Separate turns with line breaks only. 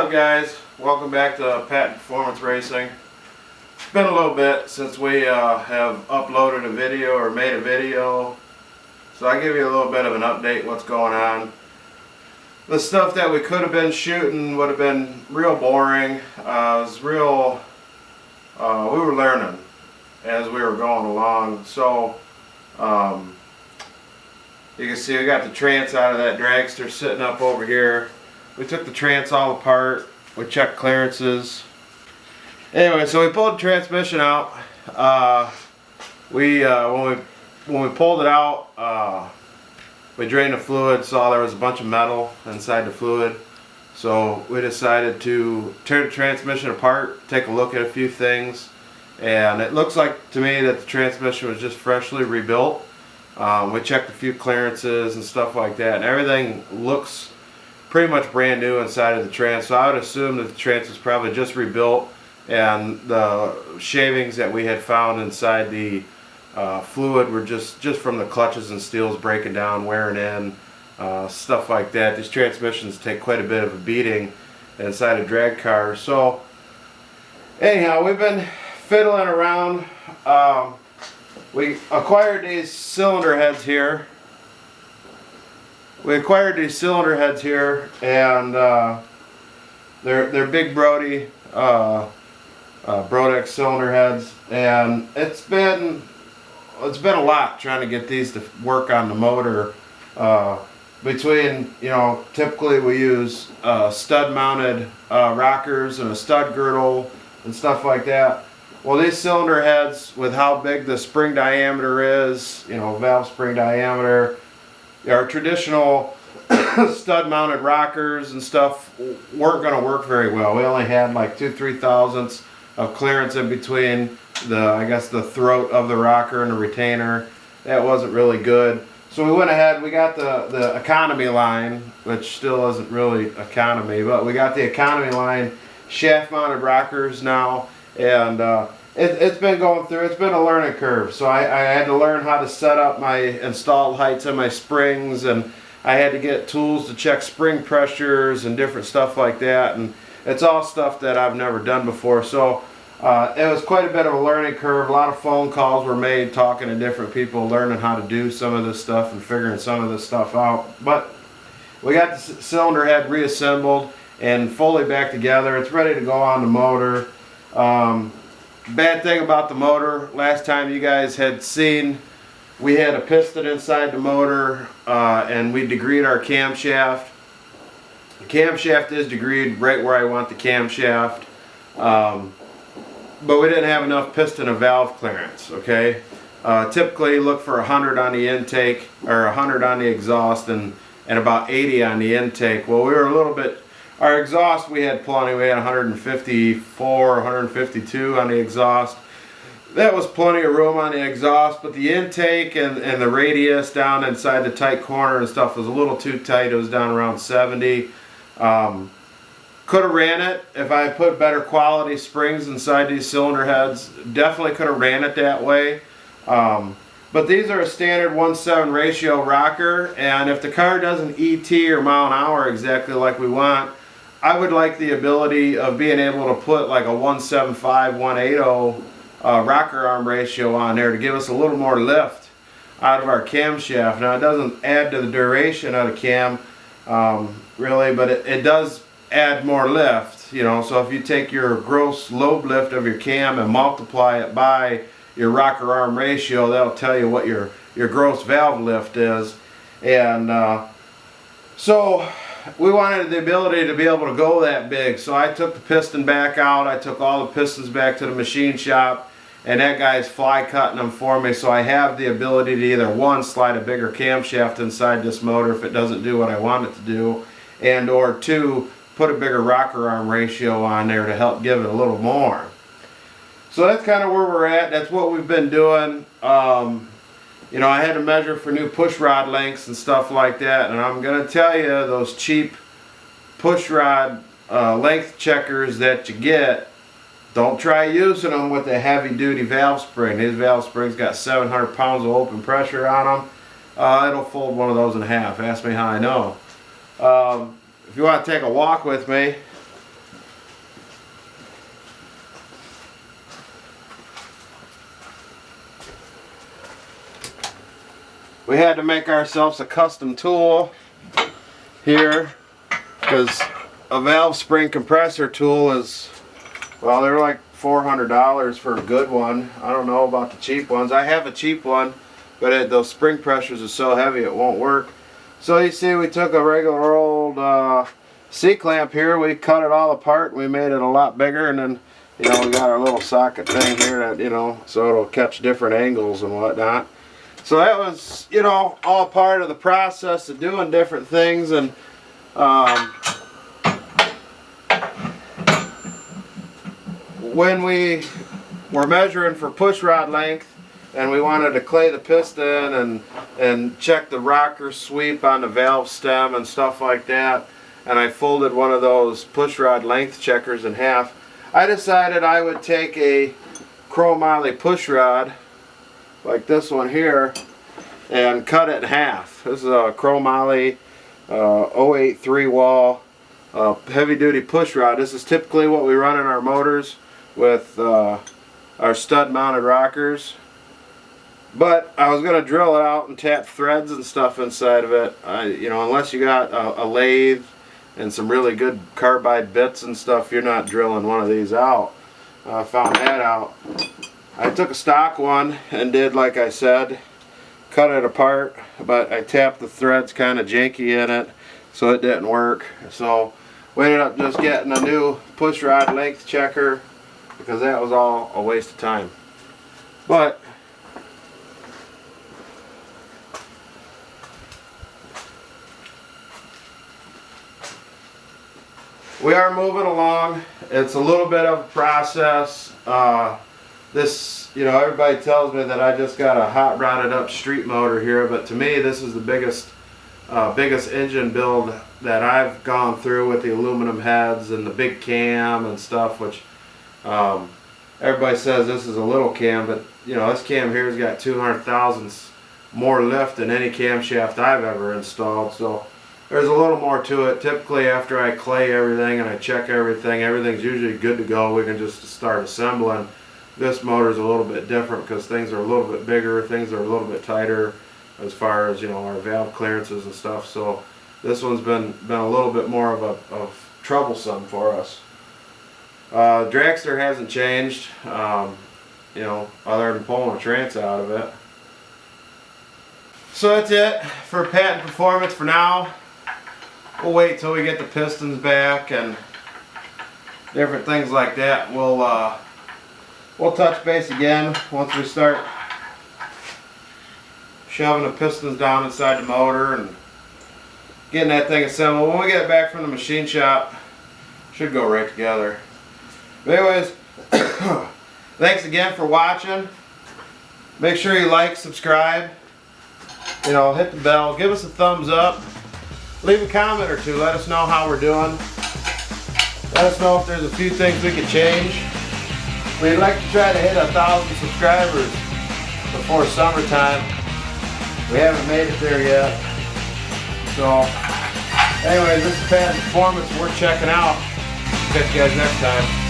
up, guys? Welcome back to Pat Performance Racing. It's been a little bit since we have uploaded a video or made a video, so I'll give you a little bit of an update what's going on. The stuff that we could have been shooting would have been real boring. We were learning as we were going along. So you can see we got the trance out of that dragster sitting up over here. We took the trance all apart. We checked clearances. Anyway, so we pulled the transmission out. When we pulled it out, we drained the fluid, saw there was a bunch of metal inside the fluid. So we decided to tear the transmission apart, take a look at a few things. And it looks like to me that the transmission was just freshly rebuilt. We checked a few clearances and stuff like that, and everything looks pretty much brand new inside of the trance. So I would assume that the trance was probably just rebuilt, and the shavings that we had found inside the fluid were just from the clutches and steels breaking down, wearing in, stuff like that. These transmissions take quite a bit of a beating inside a drag car. So anyhow, we've been fiddling around. We acquired these cylinder heads here. And they're big Brody Brodex cylinder heads, and it's been a lot trying to get these to work on the motor. Between, typically we use stud mounted rockers and a stud girdle and stuff like that. Well, these cylinder heads, with how big the spring diameter is, valve spring diameter, our traditional stud mounted rockers and stuff weren't going to work very well. We only had like 2-3 thousandths of clearance in between the throat of the rocker and the retainer. That wasn't really good. So we went ahead, we got the economy line, which still isn't really economy, but we got the economy line shaft mounted rockers now. And it's been going through, it's been a learning curve. So I had to learn how to set up my installed heights and my springs, and I had to get tools to check spring pressures and different stuff like that. And it's all stuff that I've never done before. So it was quite a bit of a learning curve. A lot of phone calls were made talking to different people, learning how to do some of this stuff and figuring some of this stuff out. But we got the cylinder head reassembled and fully back together. It's ready to go on the motor. Bad thing about the motor, last time you guys had seen, we had a piston inside the motor, and we degreed our camshaft. The camshaft is degreed right where I want the camshaft, but we didn't have enough piston and valve clearance. Okay, typically look for 100 on the intake, or 100 on the exhaust, and about 80 on the intake. Well, we were a little bit. Our exhaust, we had plenty. We had 154, 152 on the exhaust. That was plenty of room on the exhaust, but the intake and the radius down inside the tight corner and stuff was a little too tight. It was down around 70. Could have ran it if I put better quality springs inside these cylinder heads. Definitely could have ran it that way. But these are a standard 1:7 ratio rocker, and if the car doesn't ET or mile an hour exactly like we want, I would like the ability of being able to put like a 175, 180 rocker arm ratio on there to give us a little more lift out of our camshaft. Now, it doesn't add to the duration of the cam really, but it does add more lift. So if you take your gross load lift of your cam and multiply it by your rocker arm ratio, that'll tell you what your gross valve lift is. And so we wanted the ability to be able to go that big. So I took the piston back out. I took all the pistons back to the machine shop, and that guy's fly cutting them for me. So I have the ability to either, one, slide a bigger camshaft inside this motor if it doesn't do what I want it to do, and or two, put a bigger rocker arm ratio on there to help give it a little more. So that's kind of where we're at. That's what we've been doing. I had to measure for new push rod lengths and stuff like that, and I'm going to tell you, those cheap push rod length checkers that you get, don't try using them with a heavy duty valve spring. These valve springs got 700 pounds of open pressure on them. It'll fold one of those in half. Ask me how I know. If you want to take a walk with me, we had to make ourselves a custom tool here, because a valve spring compressor tool is, well, they're like $400 for a good one. I don't know about the cheap ones. I have a cheap one, but those spring pressures are so heavy it won't work. So you see, we took a regular old C-clamp here, we cut it all apart, we made it a lot bigger, and then, you know, we got our little socket thing here that, you know, so it'll catch different angles and whatnot. So that was, you know, all part of the process of doing different things. And when we were measuring for push rod length and we wanted to clay the piston and check the rocker sweep on the valve stem and stuff like that, and I folded one of those push rod length checkers in half, I decided I would take a chromoly push rod like this one here and cut it in half. This is a chromoly 083 wall heavy duty push rod. This is typically what we run in our motors with our stud mounted rockers, but I was going to drill it out and tap threads and stuff inside of it. You know, unless you got a lathe and some really good carbide bits and stuff, you're not drilling one of these out. I found that out. I took a stock one and did like I said, cut it apart, but I tapped the threads kind of janky in it, so it didn't work. So we ended up just getting a new push rod length checker, because that was all a waste of time. But we are moving along. It's a little bit of a process. This, you know, everybody tells me that I just got a hot rodded up street motor here, but to me this is the biggest engine build that I've gone through, with the aluminum heads and the big cam and stuff, which everybody says this is a little cam, but you know, this cam here has got 200 thousandths more lift than any camshaft I've ever installed. So there's a little more to it. Typically after I clay everything and I check everything, everything's usually good to go. We can just start assembling. This motor is a little bit different because things are a little bit bigger, things are a little bit tighter as far as, you know, our valve clearances and stuff. So this one's been a little bit more of troublesome for us. Dragster hasn't changed, you know, other than pulling a trance out of it. So that's it for Patent Performance for now. We'll wait till we get the pistons back and different things like that. We'll touch base again once we start shoving the pistons down inside the motor and getting that thing assembled. When we get it back from the machine shop, it should go right together. But anyways, thanks again for watching. Make sure you like, subscribe, you know, hit the bell, give us a thumbs up, leave a comment or two, let us know how we're doing. Let us know if there's a few things we could change. We'd like to try to hit 1,000 subscribers before summertime. We haven't made it there yet. So, anyway, this is Patent Performance. We're checking out. Catch you guys next time.